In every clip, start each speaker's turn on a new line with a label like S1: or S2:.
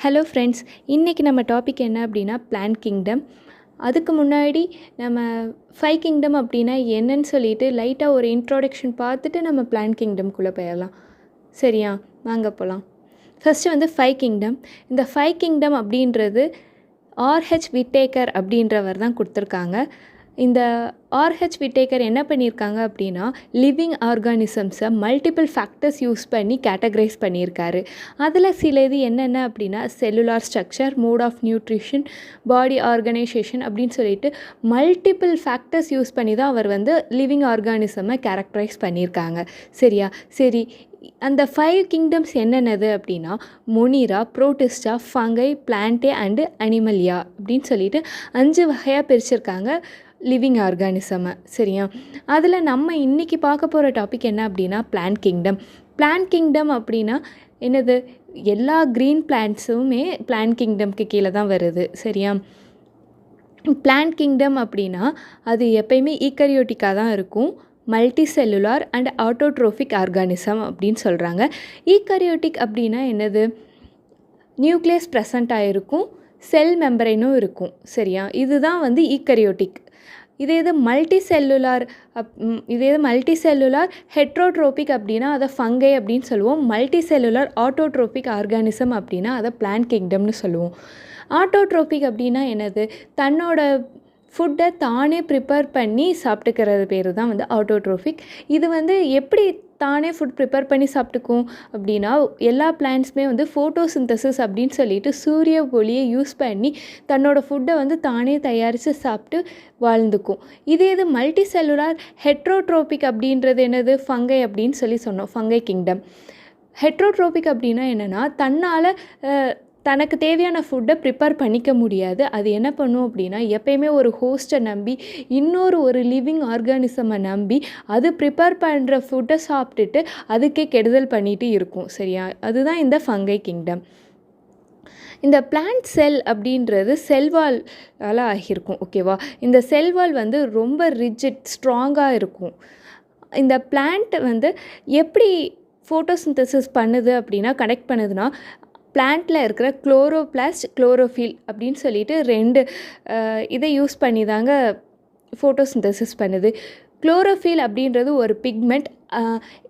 S1: Hello friends, இன்றைக்கி நம்ம topic என்ன அப்படின்னா பிளான்ட் கிங்டம். அதுக்கு முன்னாடி நம்ம 5 கிங்டம் அப்படின்னா என்னன்னு சொல்லிட்டு லைட்டாக ஒரு இன்ட்ரோடக்ஷன் பார்த்துட்டு நம்ம பிளான்ட் கிங்டம்குள்ளே போயிடலாம். சரியா? வாங்க போகலாம். ஃபஸ்ட்டு வந்து 5 கிங்டம். இந்த 5 கிங்டம் அப்படின்றது ஆர்ஹெச் விட்டேக்கர் அப்படின்றவர் தான் கொடுத்துருக்காங்க. இந்த ஆர்ஹெச் விட்டேக்கர் என்ன பண்ணியிருக்காங்க அப்படின்னா லிவிங் ஆர்கானிசம்ஸை மல்டிபிள் ஃபேக்டர்ஸ் யூஸ் பண்ணி கேட்டகரைஸ் பண்ணியிருக்காரு. அதில் சில இது என்னென்ன அப்படின்னா cellular structure, mode of nutrition, body organisation அப்படின்னு சொல்லிட்டு மல்டிபிள் ஃபேக்டர்ஸ் யூஸ் பண்ணி தான் அவர் வந்து லிவிங் ஆர்கானிசமை கேரக்டரைஸ் பண்ணியிருக்காங்க. சரியா? சரி, அந்த 5 கிங்டம்ஸ் என்னென்னது அப்படின்னா Monera, Protista, fungi, Plantae and Animalia அப்படின்னு சொல்லிட்டு 5 வகையாக பிரிச்சிருக்காங்க லிவிங் ஆர்கானிசமை. சரியா? அதில் நம்ம இன்றைக்கி பார்க்க போகிற டாபிக் என்ன அப்படின்னா பிளான்ட் கிங்டம். பிளான்ட் கிங்டம் அப்படின்னா என்னது? எல்லா க்ரீன் பிளான்ட்ஸுமே பிளான்ட் கிங்டம்க்கு கீழே தான் வருது. சரியா? பிளான்ட் கிங்டம் அப்படின்னா அது எப்பயுமே ஈக்கரியோட்டிக்காக தான் இருக்கும். Multi cellular and autotrophic organism அப்படின்னு சொல்கிறாங்க. ஈக்கரியோட்டிக் அப்படின்னா என்னது? நியூக்ளியஸ் ப்ரெசண்ட் ஆகிருக்கும், செல் மெம்பரைனும் இருக்கும். சரியா? இதுதான் வந்து ஈக்கரியோட்டிக். இதே மல்டி செல்லுலார் ஹெட்ரோட்ரோபிக் அப்படின்னா அதை ஃபங்கை அப்படின்னு சொல்லுவோம். மல்டி செல்லுலார் ஆட்டோட்ரோபிக் ஆர்கானிசம் அப்படின்னா அதை பிளான்ட் கிங்டம்னு சொல்லுவோம். ஆட்டோட்ரோபிக் அப்படின்னா என்னது? தன்னோட ஃபுட்டை தானே ப்ரிப்பேர் பண்ணி சாப்பிட்டுக்கிறது பேர் தான் வந்து ஆட்டோட்ரோஃபிக். இது வந்து எப்படி தானே ஃபுட் ப்ரிப்பேர் பண்ணி சாப்பிட்டுக்கும் அப்படின்னா எல்லா பிளான்ட்ஸுமே வந்து ஃபோட்டோசிந்தசிஸ் அப்படின்னு சொல்லிட்டு சூரிய ஒளியை யூஸ் பண்ணி தன்னோட ஃபுட்டை வந்து தானே தயாரித்து சாப்பிட்டு வாழ்ந்துக்கும். இது மல்டி செல்லுலார் ஹெட்ரோட்ரோபிக் அப்படின்றது என்னது? ஃபங்கை அப்படின்னு சொன்னோம். Fungi kingdom. ஹெட்ரோட்ரோபிக் அப்படின்னா என்னென்னா தன்னால் தனக்கு தேவையான ஃபுட்டை ப்ரிப்பேர் பண்ணிக்க முடியாது. அது என்ன பண்ணும் அப்படின்னா எப்பயுமே ஒரு ஹோஸ்ட்டை நம்பி ஒரு லிவிங் ஆர்கானிசமை நம்பி அது ப்ரிப்பேர் பண்ணுற ஃபுட்டை சாப்பிட்டுட்டு அதுக்கே கெடுதல் பண்ணிட்டு இருக்கும். சரியா? அதுதான் இந்த ஃபங்கை கிங்டம். இந்த பிளான்ட் செல் அப்படின்றது செல்வால் ஆகியிருக்கும். ஓகேவா? இந்த செல்வால் வந்து ரொம்ப ரிஜிட், ஸ்ட்ராங்காக இருக்கும். இந்த பிளான்ட் வந்து எப்படி ஃபோட்டோசிந்தசிஸ் பண்ணுது அப்படின்னா கனெக்ட் பண்ணுதுன்னா பிளான்ட்டில் இருக்கிற குளோரோபிளாஸ்ட், குளோரோஃபில் அப்படின்னு சொல்லிட்டு 2 இதை யூஸ் பண்ணி தாங்க ஃபோட்டோசிந்தசிஸ் பண்ணுது. குளோரோஃபில் அப்படின்றது ஒரு பிக்மெண்ட்.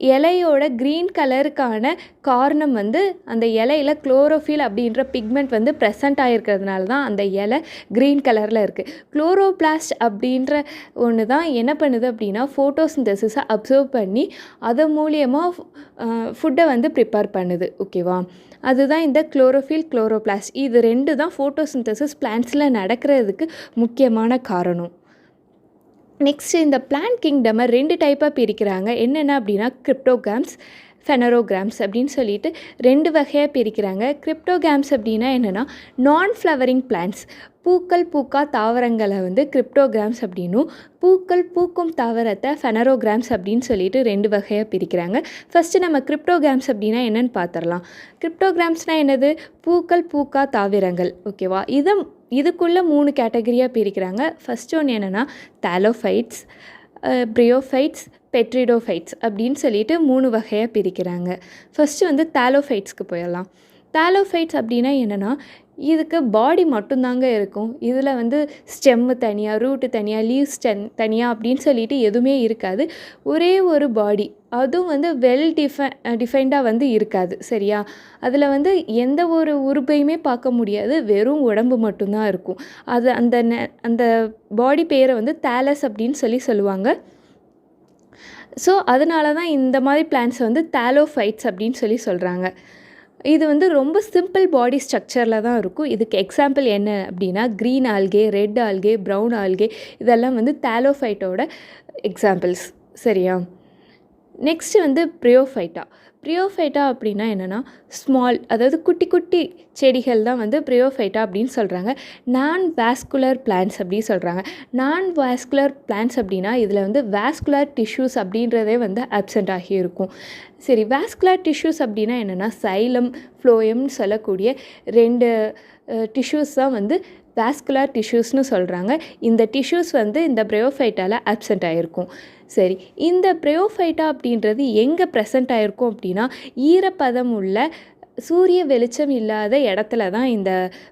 S1: இலையோட க்ரீன் கலருக்கான காரணம் வந்து அந்த இலையில் குளோரோஃபில் அப்படின்ற பிக்மெண்ட் வந்து ப்ரெசண்ட் ஆகிருக்கிறதுனால தான் அந்த இலை க்ரீன் கலரில் இருக்குது. குளோரோபிளாஸ்ட் அப்படின்ற ஒன்று தான் என்ன பண்ணுது அப்படின்னா ஃபோட்டோசிந்தசிஸை அப்சர்வ் பண்ணி அது மூலியமாக ஃபுட்டை வந்து ப்ரிப்பேர் பண்ணுது. ஓகேவா? அதுதான் இந்த குளோரோஃபில், குளோரோபிளாஸ்ட். இது 2 தான் ஃபோட்டோசிந்தசிஸ் பிளான்ட்ஸில் நடக்கிறதுக்கு முக்கியமான காரணம். நெக்ஸ்ட் இந்த பிளான்ட் கிங்டமை 2 டைப்பாக பிரிக்கிறாங்க. என்னென்ன அப்படின்னா கிரிப்டோகாம்ஸ், ஃபெனரோகிராம்ஸ் அப்படின்னு சொல்லிட்டு 2 வகையாக பிரிக்கிறாங்க. கிரிப்டோகாம்ஸ் அப்படின்னா என்னென்னா நான் ஃப்ளவரிங் பிளான்ட்ஸ், பூக்கள் பூக்கா தாவரங்களை வந்து கிரிப்டோகிராம்ஸ் அப்படின்னும், பூக்கள் பூக்கும் தாவரத்தை ஃபெனரோகிராம்ஸ் அப்படின்னு சொல்லிட்டு 2 வகையாக பிரிக்கிறாங்க. ஃபஸ்ட்டு நம்ம கிரிப்டோகிராம்ஸ் அப்படின்னா என்னென்னு பார்த்துடலாம். கிரிப்டோகிராம்ஸ்னால் என்னது? பூக்கள் பூக்கா தாவரங்கள். ஓகேவா? இதுக்குள்ளே 3 கேட்டகரியாக பிரிக்கிறாங்க. ஃபஸ்ட்டு ஒன்று என்னென்னா தாலோஃபைட்ஸ், பிரியோஃபைட்ஸ், பெட்ரிடோஃபைட்ஸ் அப்படின்னு சொல்லிட்டு 3 வகையாக பிரிக்கிறாங்க. ஃபஸ்ட்டு வந்து தாலோஃபைட்ஸ்க்கு போயிடலாம். தாலோஃபைட்ஸ் அப்படின்னா என்னென்னா இதுக்கு பாடி மட்டும்தாங்க இருக்கும். இதில் வந்து ஸ்டெம்மு தனியாக, ரூட்டு தனியாக, லீவ்ஸ் தனியாக அப்படின்னு சொல்லிட்டு எதுவுமே இருக்காது. ஒரே ஒரு பாடி, அதுவும் வந்து டிஃபைன்டாக வந்து இருக்காது. சரியா? அதில் வந்து எந்த ஒரு உறுப்பையுமே பார்க்க முடியாது, வெறும் உடம்பு மட்டும்தான் இருக்கும். அது அந்த பாடி பேரை வந்து தாலஸ் அப்படின்னு சொல்லுவாங்க. ஸோ அதனால தான் இந்த மாதிரி பிளான்ட்ஸ் வந்து தாலோஃபைட்ஸ் அப்படின்னு சொல்கிறாங்க. இது வந்து ரொம்ப சிம்பிள் பாடி ஸ்ட்ரக்சரில் தான் இருக்கும். இதுக்கு எக்ஸாம்பிள் என்ன அப்படின்னா green algae, red algae, brown algae இதெல்லாம் வந்து தாலோஃபைட்டோட எக்ஸாம்பிள்ஸ். சரியா? நெக்ஸ்ட்டு வந்து ப்ரியோஃபைட்டா அப்படின்னா என்னென்னா ஸ்மால், அதாவது குட்டி குட்டி செடிகள் தான் வந்து ப்ரியோஃபைட்டா அப்படின்னு சொல்கிறாங்க. நான் வாஸ்குலர் பிளான்ட்ஸ் அப்படின்னு சொல்கிறாங்க. நான் வாஸ்குலர் பிளான்ட்ஸ் அப்படின்னா இதில் வந்து வாஸ்குலர் டிஷ்யூஸ் அப்படின்றதே வந்து அப்சென்ட் ஆகி இருக்கும். சரி, வாஸ்குலர் டிஷ்யூஸ் அப்படின்னா என்னென்னா சைலம், ஃப்ளோயம்னு சொல்லக்கூடிய 2 டிஷ்யூஸ் தான் வந்து வாஸ்குலர் டிஷ்யூஸ்னு சொல்கிறாங்க. இந்த டிஷ்யூஸ் வந்து இந்த ப்ரியோஃபைட்டால் அப்சென்ட் ஆகிருக்கும். சரி, இந்த ப்ரியோஃபைட்டா அப்படின்றது எங்கே ப்ரெசென்ட் ஆகிருக்கும் அப்படின்னா ஈரப்பதம் உள்ள சூரிய வெளிச்சம் இல்லாத இடத்துல தான் இந்த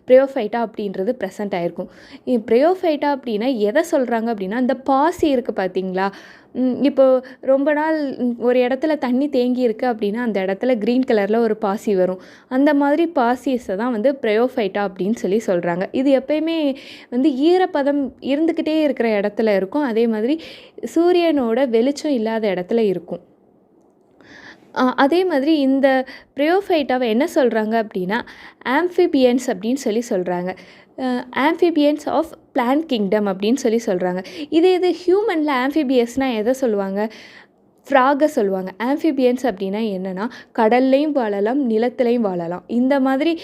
S1: ப்ரையோஃபைட்டா அப்படின்றது ப்ரெசென்ட் ஆகிருக்கும். ப்ரையோஃபைட்டா அப்படின்னா எதை சொல்கிறாங்க அப்படின்னா, இந்த பாசி இருக்குது பார்த்தீங்களா? இப்போது ரொம்ப நாள் ஒரு இடத்துல தண்ணி தேங்கி இருக்குது அப்படின்னா அந்த இடத்துல க்ரீன் கலரில் ஒரு பாசி வரும். அந்த மாதிரி பாசிஸை தான் வந்து ப்ரையோஃபைட்டா அப்படின்னு சொல்கிறாங்க. இது எப்பயுமே வந்து ஈரப்பதம் இருந்துக்கிட்டே இருக்கிற இடத்துல இருக்கும். அதே மாதிரி சூரியனோட வெளிச்சம் இல்லாத இடத்துல இருக்கும். அதே மாதிரி இந்த ப்ரையோஃபைட்டாவை என்ன சொல்கிறாங்க அப்படின்னா ஆம்ஃபிபியன்ஸ் அப்படின்னு சொல்கிறாங்க. ஆம்ஃபிபியன்ஸ் ஆஃப் பிளான்ட் கிங்டம் அப்படின்னு சொல்கிறாங்க. இது ஹியூமனில் ஆம்ஃபிபியஸ்னால் எதை சொல்லுவாங்க? ஃப்ராகை சொல்லுவாங்க. ஆம்ஃபிபியன்ஸ் அப்படின்னா என்னென்னா கடல்லையும் வாழலாம், நிலத்துலையும் வாழலாம். இந்த மாதிரி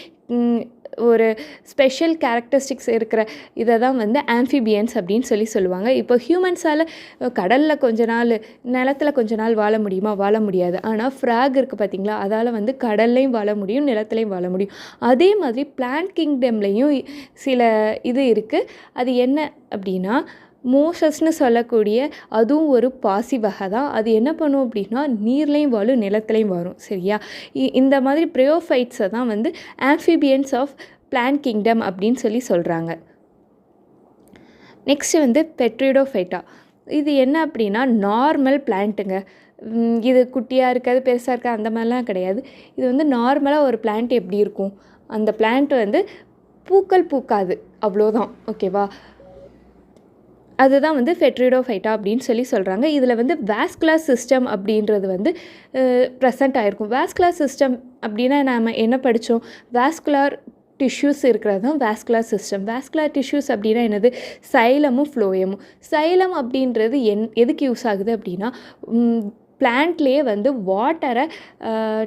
S1: ஒரு ஸ்பெஷல் கேரக்டரிஸ்டிக்ஸ் இருக்கிற இதை தான் வந்து ஆம்ஃபிபியன்ஸ் அப்படின்னு சொல்லுவாங்க. இப்போ ஹியூமன்ஸால் கடலில் கொஞ்ச நாள், நிலத்தில் கொஞ்ச நாள் வாழ முடியுமா? வாழ முடியாது. ஆனால் ஃப்ராக் இருக்குது பார்த்திங்களா, அதால் வந்து கடல்லையும் வாழ முடியும், நிலத்துலையும் வாழ முடியும். அதே மாதிரி பிளான்ட் கிங்டம்லேயும் சில இது இருக்குது. அது என்ன அப்படின்னா மோசஸ்ன்னு சொல்லக்கூடிய அதுவும் ஒரு பாசி வகை தான். அது என்ன பண்ணும் அப்படின்னா நீர்லேயும் வாழும், நிலத்துலையும் வரும். சரியா? இந்த மாதிரி ப்ரையோஃபைட்ஸை தான் வந்து ஆம்ஃபிபியன்ஸ் ஆஃப் பிளான்ட் கிங்டம் அப்படின்னு சொல்கிறாங்க. நெக்ஸ்ட்டு வந்து பெட்ரிடோஃபைட்டா. இது என்ன அப்படின்னா நார்மல் பிளான்ட்டுங்க. இது குட்டியாக இருக்காது, பெருசாக இருக்காது, அந்த மாதிரிலாம் கிடையாது. இது வந்து நார்மலாக ஒரு பிளான்ட் எப்படி இருக்கும், அந்த பிளான்ட் வந்து பூக்கள் பூக்காது, அவ்வளோதான். ஓகேவா? அதுதான் வந்து பெட்ரிடோஃபைட்டா அப்படின்னு சொல்கிறாங்க. இதில் வந்து வாஸ்குலர் சிஸ்டம் அப்படின்றது வந்து ப்ரெசென்ட் ஆகிருக்கும். வாஸ்குலர் சிஸ்டம் அப்படின்னா நாம் என்ன படித்தோம்? வாஸ்குலர் டிஷ்யூஸ் இருக்கிறது தான் வாஸ்குலர் சிஸ்டம். வாஸ்குலர் டிஷ்யூஸ் அப்படின்னா என்னது? சைலமும் ஃப்ளோயமும். சைலம் அப்படின்றது எதுக்கு யூஸ் ஆகுது அப்படின்னா பிளான்ட்லேயே வந்து வாட்டரை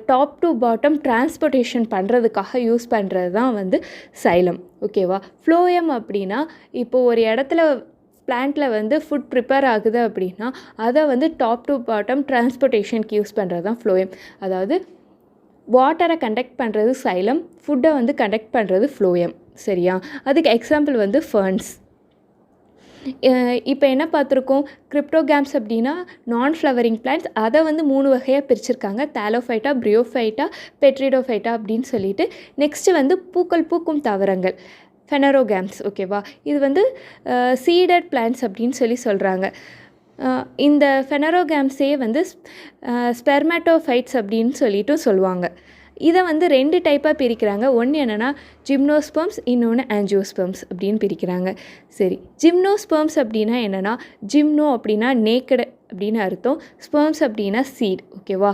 S1: டாப் டு பாட்டம் டிரான்ஸ்போர்ட்டேஷன் பண்ணுறதுக்காக யூஸ் பண்ணுறது தான் வந்து சைலம். ஓகேவா? ஃப்ளோயம் அப்படின்னா இப்போது ஒரு இடத்துல பிளான்ட்டில் வந்து ஃபுட் ப்ரிப்பேர் ஆகுது அப்படின்னா அதை வந்து டாப் டு பாட்டம் டிரான்ஸ்போர்ட்டேஷனுக்கு யூஸ் பண்ணுறது தான் ஃப்ளோயம். அதாவது வாட்டரை கண்டக்ட் பண்ணுறது சைலம், ஃபுட்டை வந்து கண்டக்ட் பண்ணுறது ஃப்ளோயம். சரியா? அதுக்கு எக்ஸாம்பிள் வந்து ஃபர்ன்ஸ். இப்போ என்ன பார்த்துருக்கோம்? கிரிப்டோகேம்ஸ் அப்படின்னா நான் ஃப்ளவரிங் பிளான்ட்ஸ். அதை வந்து 3 வகையாக பிரிச்சிருக்காங்க. தாலோஃபைட்டா, ப்ரியோஃபைட்டா, பெட்ரிடோஃபைட்டா அப்படின்னு சொல்லிட்டு. நெக்ஸ்ட்டு வந்து பூக்கள் பூக்கும் தாவரங்கள், ஃபெனரோகேம்ஸ். ஓகேவா? இது வந்து சீடட் பிளான்ட்ஸ் அப்படின்னு சொல்கிறாங்க. இந்த ஃபெனரோகேம்ஸே வந்து ஸ்பெர்மேட்டோஃபைட்ஸ் அப்படின்னு சொல்லுவாங்க. இதை வந்து 2 டைப்பாக பிரிக்கிறாங்க. ஒன்று என்னென்னா ஜிம்னோஸ்பெர்ம்ஸ், இன்னொன்று ஆஞ்சியோஸ்பெர்ம்ஸ் அப்படின்னு பிரிக்கிறாங்க. சரி, ஜிம்னோஸ்பெர்ம்ஸ் அப்படின்னா என்னென்னா ஜிம்னோ அப்படின்னா நேக்கடு அப்படின்னு அர்த்தம், ஸ்பெர்ம்ஸ் அப்படின்னா சீட். ஓகேவா?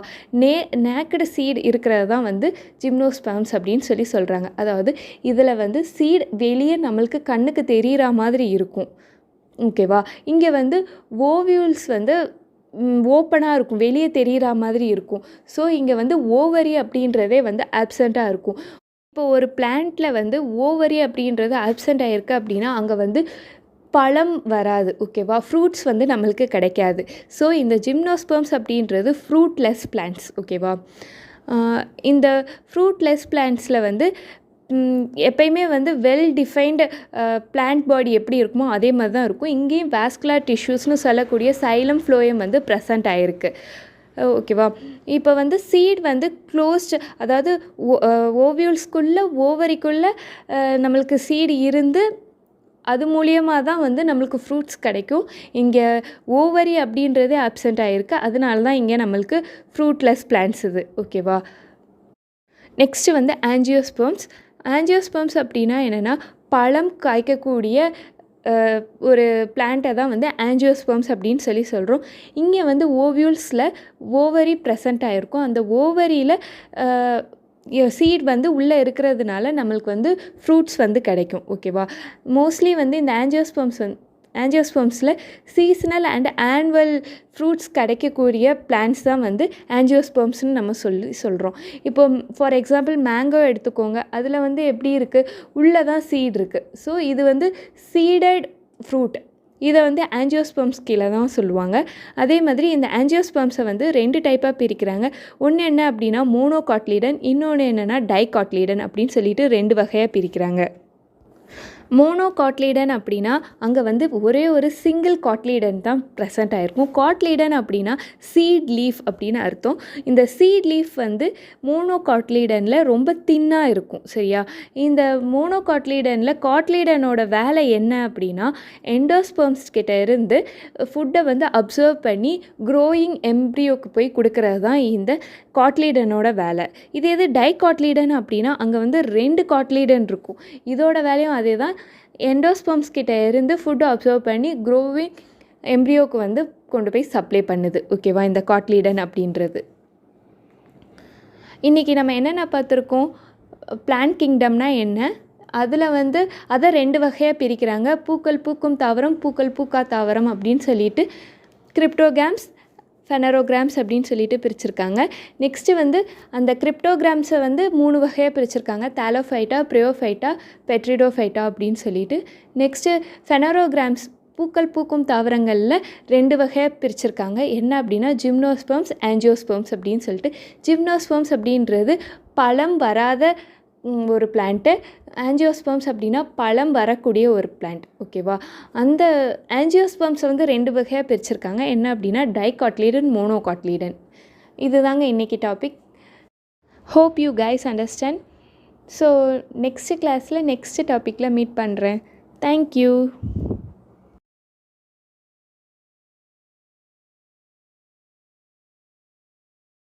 S1: நேக்கடு சீட் இருக்கிறது தான் வந்து ஜிம்னோஸ்பெர்ம்ஸ் அப்படின்னு சொல்கிறாங்க. அதாவது இதில் வந்து சீட் வெளியே நம்மளுக்கு கண்ணுக்கு தெரிகிற மாதிரி இருக்கும். ஓகேவா? இங்கே வந்து ஓவியூல்ஸ் வந்து ஓப்பனாக இருக்கும், வெளியே தெரிகிற மாதிரி இருக்கும். ஸோ இங்கே வந்து ஓவரி அப்படின்றதே வந்து ஆப்சண்ட்டாக இருக்கும். இப்போ ஒரு பிளான்ட்டில் வந்து ஓவரி அப்படின்றது ஆப்சண்ட் ஆகிருக்கு அப்படின்னா அங்கே வந்து பழம் வராது. ஓகேவா? ஃப்ரூட்ஸ் வந்து நம்மளுக்கு கிடைக்காது. ஸோ இந்த ஜிம்னோஸ்பெர்ம்ஸ் அப்படின்றது ஃப்ரூட்லெஸ் பிளான்ட்ஸ். ஓகேவா? இந்த ஃப்ரூட்லெஸ் பிளான்ட்ஸில் வந்து எப்பயுமே வந்து வெல் டிஃபைன்டு பிளான்ட் பாடி எப்படி இருக்குமோ அதே மாதிரி தான் இருக்கும். இங்கேயும் வாஸ்குலர் டிஷ்யூஸ்னு சொல்லக்கூடிய சைலம், ஃப்ளோயம் வந்து ப்ரெசண்ட் ஆகிருக்கு. ஓகேவா? இப்போ வந்து சீட் வந்து க்ளோஸ்டு, அதாவது ஓவியூல்ஸ்குள்ளே ஓவரிக்குள்ளே நம்மளுக்கு சீடு இருந்து அது மூலியமாக தான் வந்து நம்மளுக்கு ஃப்ரூட்ஸ் கிடைக்கும். இங்கே ஓவரி அப்படின்றதே ஆப்சண்ட் ஆகிருக்கு. அதனால தான் இங்கே நம்மளுக்கு ஃப்ரூட்லெஸ் பிளான்ட்ஸ் இது. ஓகேவா? நெக்ஸ்ட்டு வந்து ஆஞ்சியோஸ்பெர்ம்ஸ். ஆஞ்சியோஸ்பெர்ம்ஸ் அப்படின்னா என்னென்னா பழம் காய்க்கக்கூடிய ஒரு பிளான்ட்டை தான் வந்து ஆஞ்சியோஸ்பெர்ம்ஸ் அப்படின்னு சொல்கிறோம். இங்கே வந்து ஓவியூல்ஸில் ஓவரி ப்ரெசண்ட் ஆகிருக்கும். அந்த ஓவரியில் சீட் வந்து உள்ளே இருக்கிறதுனால நம்மளுக்கு வந்து ஃப்ரூட்ஸ் வந்து கிடைக்கும். ஓகேவா? மோஸ்ட்லி வந்து இந்த ஆஞ்சியோஸ்பெர்ம்ஸில் சீசனல் அண்ட் ஆனுவல் ஃப்ரூட்ஸ் கிடைக்கக்கூடிய பிளான்ட்ஸ் தான் வந்து ஆஞ்சியோஸ்பெர்ம்ஸ்னு நம்ம சொல்கிறோம். இப்போ ஃபார் எக்ஸாம்பிள் மேங்கோ எடுத்துக்கோங்க. அதில் வந்து எப்படி இருக்குது? உள்ளே தான் சீட் இருக்குது. ஸோ இது வந்து சீடட் ஃப்ரூட். இதை வந்து ஆஞ்சியோஸ்பெர்ம்ஸ் கீழே தான் சொல்லுவாங்க. அதே மாதிரி இந்த ஆஞ்சியோஸ்பெர்ம்ஸை வந்து 2 டைப்பாக பிரிக்கிறாங்க. ஒன்று என்ன அப்படின்னா மோனோகாட்லீடன், இன்னொன்று என்னென்னா டைகாட்லீடன் அப்படின்னு சொல்லிட்டு 2 வகையாக பிரிக்கிறாங்க. மோனோகாட்லீடன் அப்படின்னா அங்கே வந்து ஒரே ஒரு சிங்கிள் காட்லீடன் தான் ப்ரெசென்ட் ஆகிருக்கும். காட்லீடன் அப்படின்னா சீட் லீஃப் அப்படின்னு அர்த்தம். இந்த சீட் லீஃப் வந்து மோனோகாட்லீடனில் ரொம்ப தின்னாக இருக்கும். சரியா? இந்த மோனோகாட்லீடனில் காட்லீடனோட வேலை என்ன அப்படின்னா எண்டோஸ்பெர்ம்ஸ் கிட்ட இருந்து ஃபுட்டை வந்து அப்சர்வ் பண்ணி க்ரோயிங் எம்ப்ரியோக்கு போய் கொடுக்கறது தான் இந்த காட்லீடனோட வேலை. இது எது டைகாட்லீடன் அப்படின்னா அங்கே வந்து 2 காட்லீடன் இருக்கும். இதோட வேலையும் அதே தான். எண்டோஸ்பெர்ம்ஸ் கிட்ட இருந்து ஃபுட்டை அப்சர்வ் பண்ணி க்ரோவிங் எம்ப்ரியோக்கு வந்து கொண்டு போய் சப்ளை பண்ணுது. ஓகேவா? இந்த காட்லீடன் அப்படின்றது. இன்றைக்கி நம்ம என்னென்ன பார்த்துருக்கோம்? பிளான்ட் கிங்டம்னா என்ன, அதில் வந்து அதை 2 வகையாக பிரிக்கிறாங்க. பூக்கள் பூக்கும் தாவரம், பூக்கள் பூக்கா தாவரம் அப்படின்னு சொல்லிட்டு கிரிப்டோகாம்ஸ், ஃபெனரோகிராம்ஸ் அப்படின்னு சொல்லிட்டு பிரிச்சிருக்காங்க. நெக்ஸ்ட்டு வந்து அந்த கிரிப்டோகிராம்ஸை வந்து 3 வகையாக பிரிச்சிருக்காங்க. தாலோஃபைட்டா, ப்ரியோஃபைட்டா, பெட்ரிடோஃபைட்டா அப்படின்னு சொல்லிட்டு. நெக்ஸ்ட்டு ஃபெனரோகிராம்ஸ் பூக்கள் பூக்கும் தாவரங்களில் 2 வகையாக பிரிச்சிருக்காங்க. என்ன அப்படின்னா ஜிம்னோஸ்பெர்ம்ஸ், ஆஞ்சியோஸ்பெர்ம்ஸ் அப்படின்னு சொல்லிட்டு. ஜிம்னோஸ்பெர்ம்ஸ் அப்படின்றது பழம் வராத ஒரு பிளான்ட்டு. ஆஞ்சியோஸ்பெர்ம்ஸ் அப்படின்னா பழம் வரக்கூடிய ஒரு பிளான்ட். ஓகேவா? அந்த ஆஞ்சியோஸ்பெர்ம்ஸை வந்து 2 வகையாக பிரிச்சிருக்காங்க. என்ன அப்படின்னா டைகாட்லீடன், மோனோகாட்லீடன். இது தாங்க இன்றைக்கி topic. Hope you guys understand. So next கிளாஸில் நெக்ஸ்ட்டு டாப்பிக்கில் மீட் பண்ணுறேன். தேங்க்யூ.